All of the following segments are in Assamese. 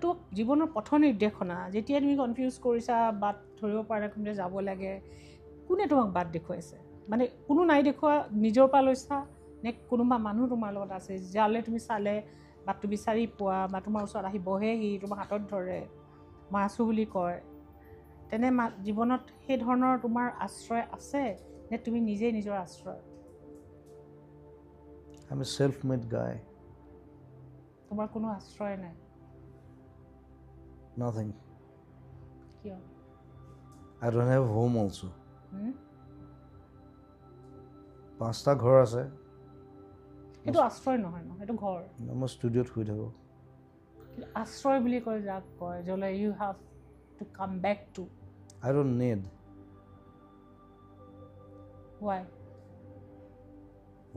তোক জীৱনৰ পথ নিৰ্দেশনা যেতিয়া তুমি কনফিউজ কৰিছা বাট ধৰিব পৰা কোনে যাব লাগে কোনে তোমাক বাট দেখুৱাইছে মানে কোনো নাই দেখুৱা নিজৰ পৰা লৈছা নে কোনোবা মানুহ তোমাৰ লগত আছে যালে তুমি চালে বাটটো বিচাৰি পোৱা বা তোমাৰ ওচৰত আহি বহেহি তোমাৰ হাতত ধৰে মই আছোঁ বুলি কয় তেনে জীৱনত সেই ধৰণৰ তোমাৰ আশ্ৰয় আছে নে তুমি নিজেই নিজৰ আশ্ৰয় I'm a self-made guy. তোমাৰ কোনো আশ্ৰয় নাই Nothing. কিয় I don't have home also. পাঁচটা ঘৰ আছে সেইটো আশ্ৰয় নহয় ন সেইটো ঘৰ মই ষ্টুডিঅ'ত শুই থাকোঁ আশ্ৰয় বুলি কয় যাক কয় য'লে you have to come back to I don't need. Why?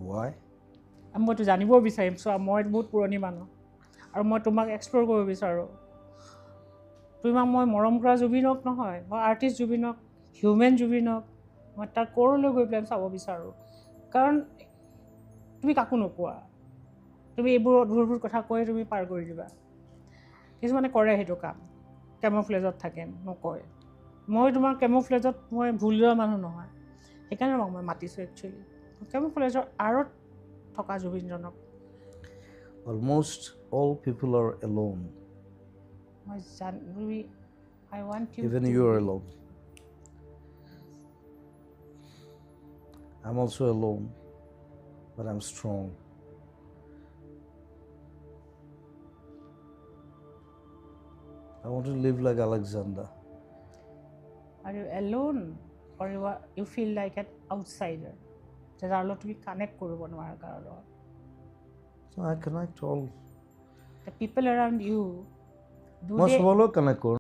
Why? মইতো জানিব বিচাৰিম চোৱা মই বহুত পুৰণি মানুহ আৰু মই তোমাক এক্সপ্ল'ৰ কৰিব বিচাৰোঁ তোমাক মই মৰম কৰা জুবিনক নহয় মই আৰ্টিষ্ট জুবিনক হিউমেন জুবিনক মই তাৰ ক'ৰলৈ গৈ পেলাই চাব বিচাৰোঁ কাৰণ তুমি কাকো নোপোৱা তুমি এইবোৰ অদ্ভুত কথা কৈ তুমি পাৰ কৰি দিবা কিছুমানে কৰে সেইটো কাম কেমোফ্লেজত থাকে নকয় মই তোমাৰ কেমোফ্লেজত মই ভুল লোৱা মানুহ নহয় সেইকাৰণে মই মাতিছোঁ একচুৱেলি কেমোফ্লেজৰ আঁৰত থকা জুবিনজনক Almost all people are alone. I want you Even to you are alone. I'm also alone, but I'm strong. I want to live like Alexander. Are you alone or you feel like an outsider? যাৰ লগত তুমি কানেক্ট কৰিব নোৱাৰা কাৰো লগত So I connect all. The people around you, do মই they সবৰ লগত কানেক্ট কৰোঁ